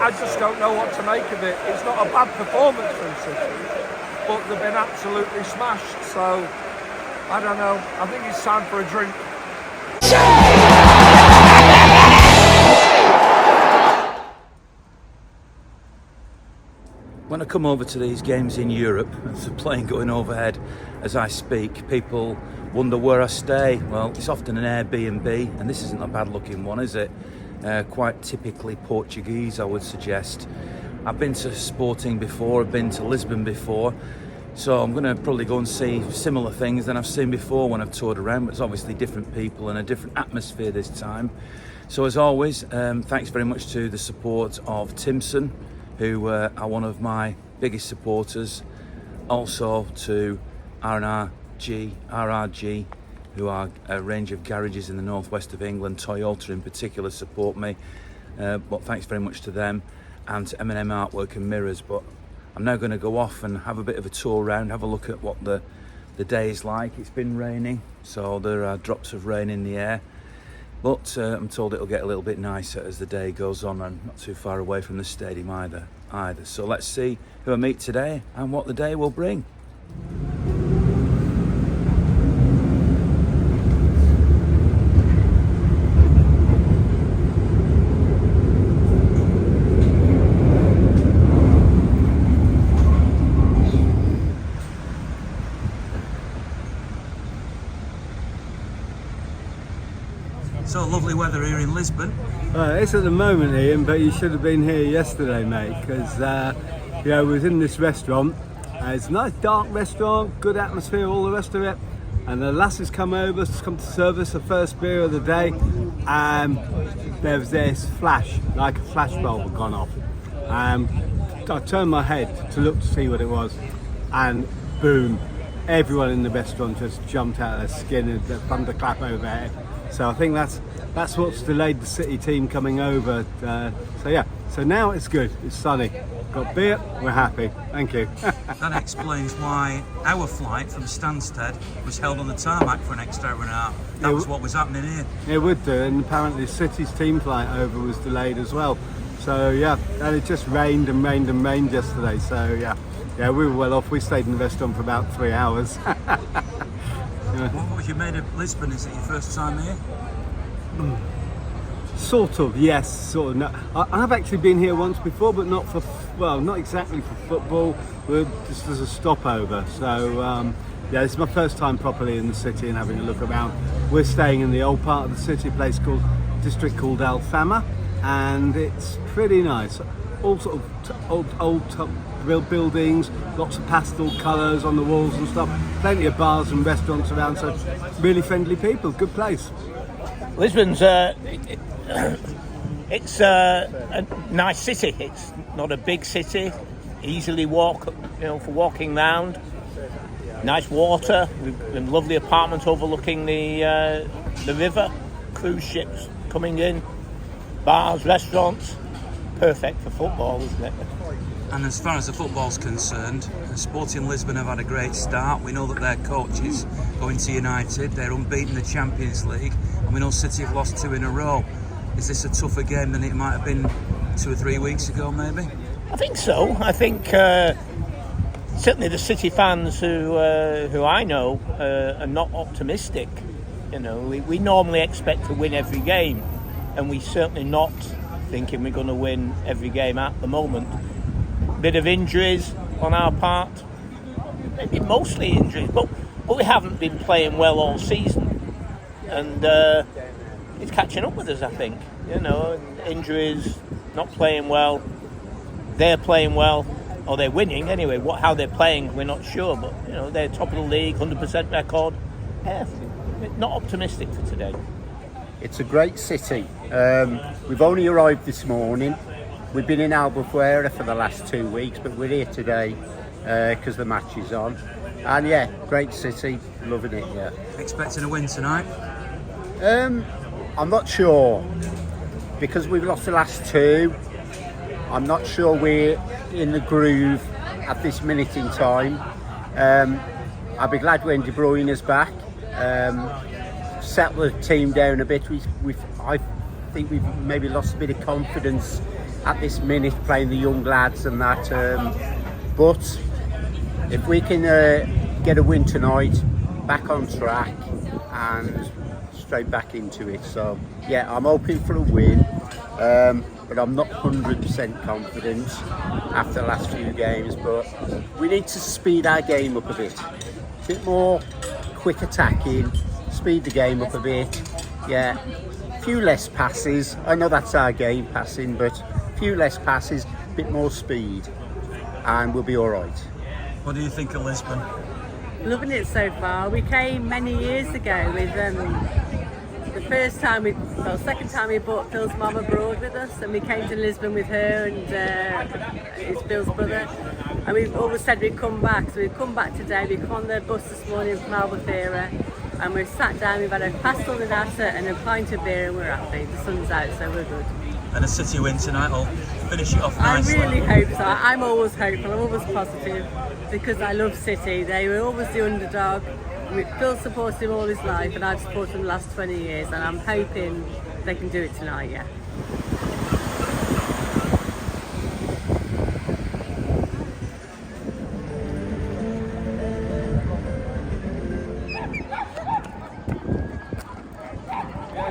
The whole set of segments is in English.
I just don't know what to make of it. It's not a bad performance from City, but they've been absolutely smashed. So, I don't know. I think it's time for a drink. When I come over to these games in Europe, there's a plane going overhead as I speak, people wonder where I stay. Well, it's often an Airbnb, and this isn't a bad looking one, is it? Quite typically Portuguese, I would suggest. I've been to Sporting before, I've been to Lisbon before, so I'm going to probably go and see similar things than I've seen before when I've toured around, but it's obviously different people and a different atmosphere this time. So as always, thanks very much to the support of Timpson, who are one of my biggest supporters. Also to RRG, who are a range of garages in the northwest of England. Toyota in particular support me, but thanks very much to them, and to M&M Artwork and Mirrors. But I'm now going to go off and have a bit of a tour around, have a look at what the day is like. It's been raining, so there are drops of rain in the air, but I'm told it'll get a little bit nicer as the day goes on, and not too far away from the stadium either. So let's see who I meet today and what the day will bring. So lovely weather here in Lisbon. It's at the moment, Ian, but you should have been here yesterday, mate, because we was in this restaurant. It's a nice dark restaurant, good atmosphere, all the rest of it. And the lasses come over to serve us the first beer of the day, and there was this flash, like a flash bulb had gone off. I turned my head to look to see what it was, and boom, everyone in the restaurant just jumped out of their skin and the thunderclap overhead. So I think that's what's delayed the City team coming over. So now it's good. It's sunny. Got beer. We're happy. Thank you. That explains why our flight from Stansted was held on the tarmac for an extra hour and a half. That was what was happening here. It would do, and apparently City's team flight over was delayed as well. So yeah, and it just rained and rained and rained yesterday. So yeah, we were well off. We stayed in the restaurant for about 3 hours. What was you made of Lisbon? Is it your first time here? Sort of, yes, sort of. No. I've actually been here once before, but not exactly for football. We're just as a stopover. So this is my first time properly in the city and having a look around. We're staying in the old part of the city, a district called Alfama, and it's pretty nice. All sort of old real buildings, lots of pastel colours on the walls and stuff, plenty of bars and restaurants around, so really friendly people, good place. Lisbon's it's a nice city. It's not a big city, easily walk, for walking round. Nice water, and lovely apartments overlooking the river, cruise ships coming in, bars, restaurants. Perfect for football, isn't it? And as far as the football's concerned, Sporting Lisbon have had a great start. We know that their coach is going to United. They're unbeaten in the Champions League, and we know City have lost 2 in a row. Is this a tougher game than it might have been 2 or 3 weeks ago, maybe? I think so. I think certainly the City fans who I know are not optimistic. We normally expect to win every game, and we're certainly not thinking we're going to win every game at the moment. Bit of injuries on our part, maybe mostly injuries, but we haven't been playing well all season, and it's catching up with us, I think. Injuries, not playing well. They're playing well, or they're winning anyway. How they're playing, we're not sure, but they're top of the league, 100% record. Yeah, not optimistic for today. It's a great city. We've only arrived this morning. We've been in Albufeira for the last 2 weeks, but we're here today because the match is on. And yeah, great city, loving it, yeah. Expecting a win tonight? I'm not sure, because we've lost the last 2. I'm not sure we're in the groove at this minute in time. I'll be glad when De Bruyne is back. Settle the team down a bit. I think we've maybe lost a bit of confidence at this minute playing the young lads and that. But if we can get a win tonight, back on track and straight back into it. So yeah, I'm hoping for a win, but I'm not 100% confident after the last few games. But we need to speed our game up a bit more quick attacking, speed the game up a bit. Yeah, a few less passes. I know that's our game, passing, but a few less passes, a bit more speed, and we'll be all right. What do you think of Lisbon? Loving it so far. We came many years ago with second time we brought Phil's mum abroad with us, and we came to Lisbon with her and it's Phil's brother, and we've always said we'd come back, so we've come back today. We come on the bus this morning from Alvalade and we've sat down, we've had a pastel de nata and a pint of beer, and we're happy. The sun's out, so we're good. And a City win tonight will finish it off nicely. I really hope so. I'm always hopeful, I'm always positive, because I love City. They were always the underdog. Phil supports him all his life, and I've supported him the last 20 years, and I'm hoping they can do it tonight, yeah.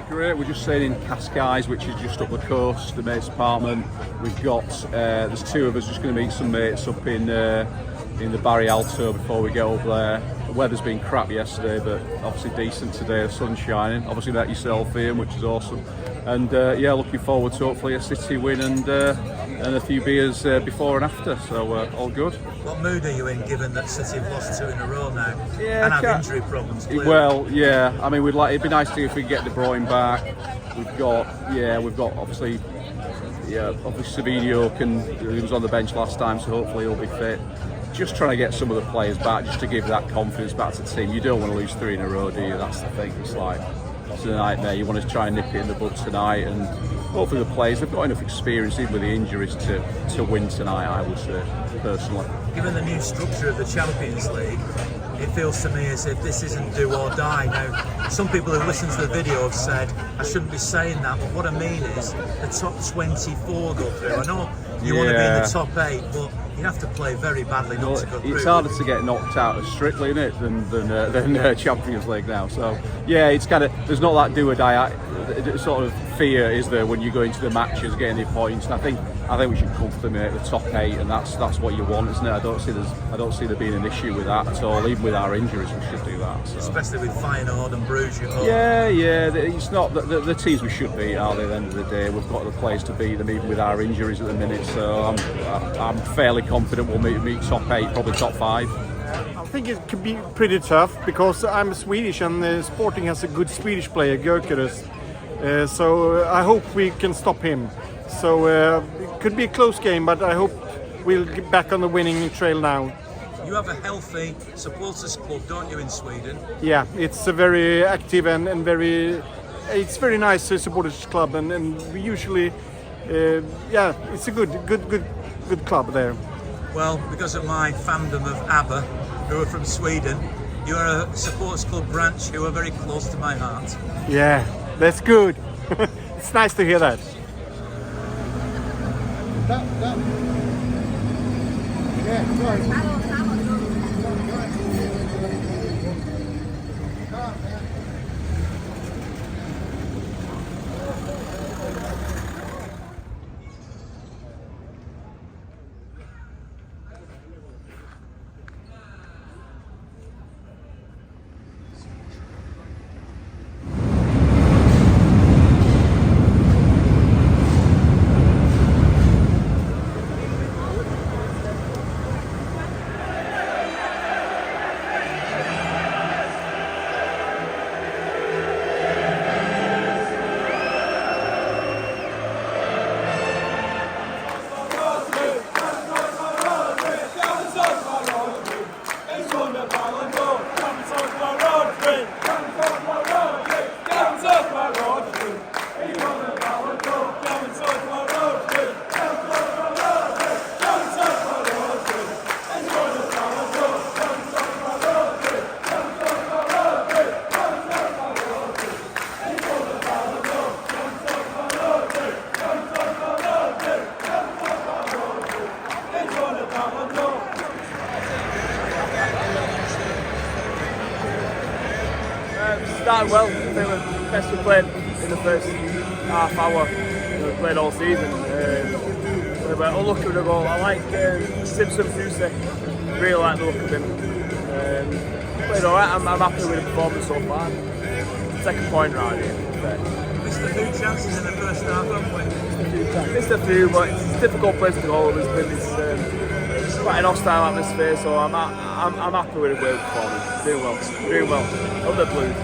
Great. We're just staying in Cascais, which is just up the coast, the mate's apartment. We've got there's two of us just going to meet some mates up in the Barry Alto before we get up there. The weather's been crap yesterday, but obviously decent today. The sun's shining. Obviously met yourself, Ian, which is awesome. And yeah, looking forward to hopefully a City win and a few beers before and after. So all good. What mood are you in, given that City have lost 2 in a row now Yeah, and have injury problems? Clearly. Well, yeah. I mean, it'd be nice to if we get De Bruyne back. We've got obviously Savinho he was on the bench last time, so hopefully he'll be fit. Just trying to get some of the players back, just to give that confidence back to the team. You don't want to lose 3 in a row, do you? That's the thing. It's a nightmare. You want to try and nip it in the bud tonight, and hopefully the players, they've got enough experience, even with the injuries, to win tonight, I would say, personally. Given the new structure of the Champions League, it feels to me as if this isn't do or die. Now, some people who listen to the video have said I shouldn't be saying that, but what I mean is the top 24 go through. I know you want to be in the top 8, but you have to play very badly not to go through. It's harder to get knocked out of Strictly, isn't it, than Champions League now. So yeah, it's kind of, there's not that do or die sort of fear, is there, when you go into the matches getting your points. And I think we should comfortably make the top 8, and that's what you want, isn't it? I don't see there being an issue with that at all. Even with our injuries, we should do that. So. Especially with Feyenoord and Bruges. Yeah. It's not the teams we should beat, are they? At the end of the day, we've got the players to beat them, even with our injuries at the minute. So I'm fairly confident we'll meet top 8, probably top 5. I think it could be pretty tough because I'm Swedish and Sporting has a good Swedish player, Gyökeres. So I hope we can stop him. So it could be a close game, but I hope we'll get back on the winning trail now. You have a healthy supporters club, don't you, in Sweden? Yeah, it's a very active and it's very nice supporters club, and we usually, it's a good club there. Well, because of my fandom of ABBA, who are from Sweden, you are a supporters club branch who are very close to my heart. Yeah, that's good. It's nice to hear that. started well. I think we're the best we played in the first half hour. We played all season. We were unlucky with the goal. I like Simpson Fusek. Really like the look of him. Played alright. I'm happy with the performance so far. Second point round here. Missed a few chances in the first half, haven't we? Missed a few, but it's a difficult place to go. It's quite an hostile atmosphere, so I'm happy with the way we're performing. Doing well. Of the Blues.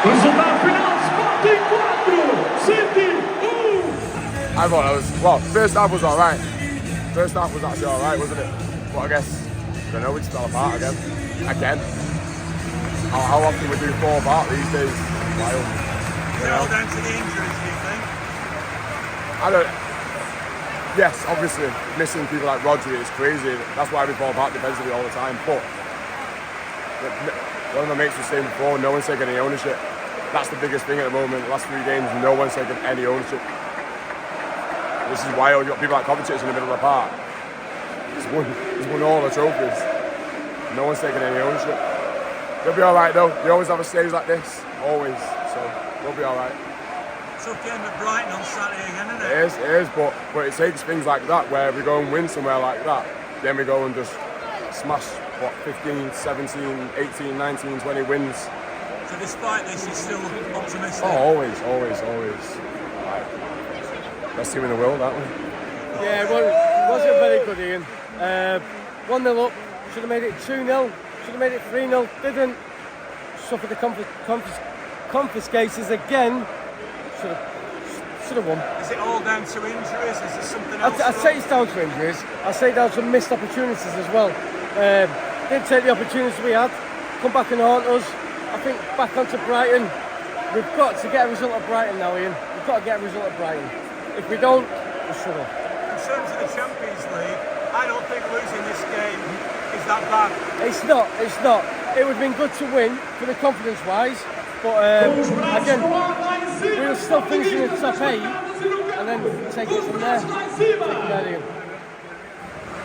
Resultado final, Sporting 4, City 1. I thought first half was alright. First half was actually alright, wasn't it? But I guess, I don't know, we just fell apart again. How often we do fall apart these days? Wild. Is it all down to the injuries, do you think? Yes, obviously, missing people like Rodri is crazy. That's why we fall apart defensively all the time. But one of my mates was saying before, no one's taking any ownership. That's the biggest thing at the moment. The last 3 games, no one's taking any ownership. This is wild. You've got people like commentators in the middle of the park. He's won all the trophies. No one's taking any ownership. They'll be alright though. You always have a stage like this. Always. So we'll be alright. Tough game at Brighton on Saturday again, isn't it? It is, but it takes things like that where we go and win somewhere like that, then we go and just smash 15, 17, 18, 19, 20 wins. So despite this, you're still optimistic? Oh, always. Best team in the world, aren't we? Yeah, it wasn't very good, Ian. 1-0 up, should have made it 2-0, should have made it 3-0, didn't. Suffered the confiscations again. Should have won. Is it all down to injuries? Is there something else? I'd say it's down to injuries. I'd say down to missed opportunities as well. Didn't take the opportunities we had. Come back and haunt us. I think back onto Brighton. We've got to get a result at Brighton now, Ian. We've got to get a result at Brighton. If we don't, we'll struggle. In terms of the Champions League, I don't think losing this game is that bad. It's not. It would have been good to win for the confidence-wise. But again, we'll still finish in the top 8 and then take it from there.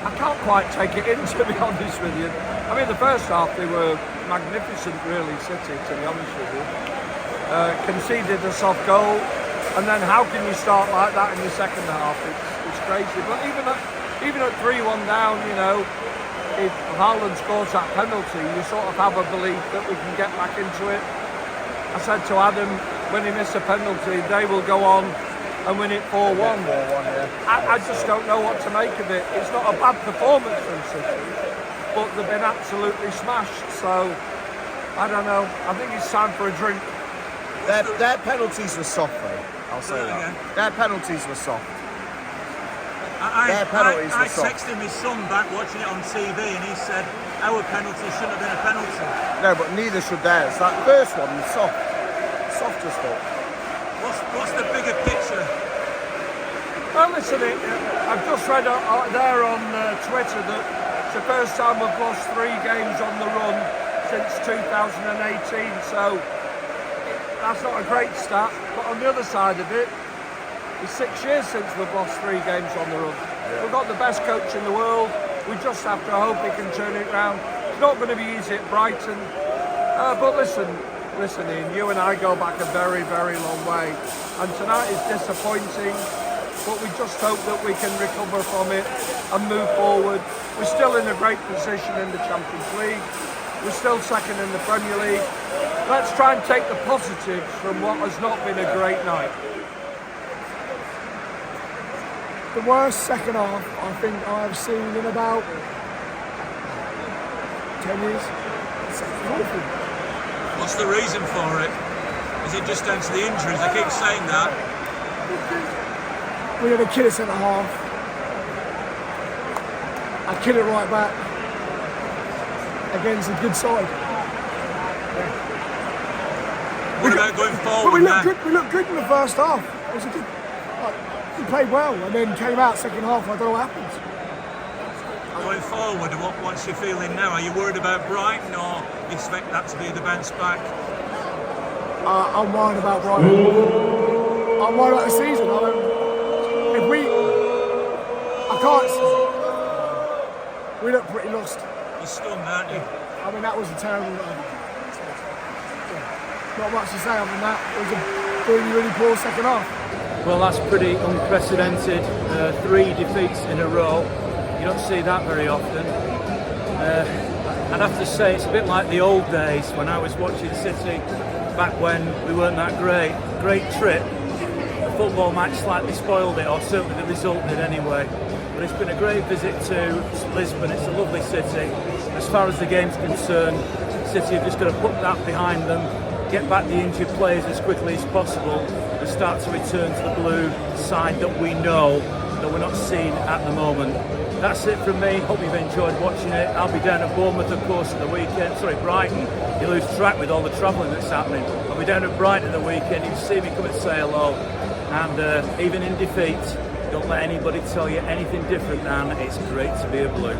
I can't quite take it in, to be honest with you. I mean, the first half they were magnificent, really, City, to be honest with you. Conceded a soft goal, and then how can you start like that in the second half? It's crazy. But even at 3-1 down, you know, if Haaland scores that penalty, you sort of have a belief that we can get back into it. I said to Adam, when he missed a penalty, they will go on and win it 4-1. I just don't know what to make of it. It's not a bad performance from City, but they've been absolutely smashed. So, I don't know. I think it's time for a drink. Their penalties were soft, though. I'll say that. Their penalties were soft. I texted my son back watching it on TV and he said our penalty shouldn't have been a penalty. No, but neither should theirs. That first one was soft. Soft as fuck. What's the bigger picture? Well, listen, I've just read there on Twitter that it's the first time we've lost 3 games on the run since 2018, so that's not a great stat. But on the other side of it, it's 6 years since we've lost 3 games on the run. We've got the best coach in the world. We just have to hope he can turn it around. It's not going to be easy at Brighton. But listen, Ian, you and I go back a very, very long way. And tonight is disappointing, but we just hope that we can recover from it and move forward. We're still in a great position in the Champions League. We're still second in the Premier League. Let's try and take the positives from what has not been a great night. The worst second half I think I've seen in about 10 years. It's awful. What's the reason for it? Is it just down to the injuries? I keep saying that. We had a killer centre half. I kill it right back against a good side. What about going forward? We looked good in the first half. It was a good. We played well and then came out second half. I don't know what happened. Going forward, what's your feeling now? Are you worried about Brighton or you expect that to be the bounce back? I'm worried about Brighton. I'm worried about the season. We look pretty lost. You're stunned, aren't you? I mean, that was a terrible. Not much to say other than that. It was a really, really poor second half. Well, that's pretty unprecedented. 3 defeats in a row. You don't see that very often. I'd have to say it's a bit like the old days when I was watching City back when we weren't that great. Great trip. The football match slightly spoiled it, or certainly the result did anyway. But it's been a great visit to Lisbon. It's a lovely city. As far as the game's concerned, City have just got to put that behind them, get back the injured players as quickly as possible, and start to return to the blue side that we know that we're not seeing at the moment. That's it from me. Hope you've enjoyed watching it. I'll be down at Bournemouth, of course, at the weekend. Sorry, Brighton. You lose track with all the travelling that's happening. I'll be down at Brighton at the weekend. You can see me come and say hello. And even in defeat, don't let anybody tell you anything different than it's great to be a Blue.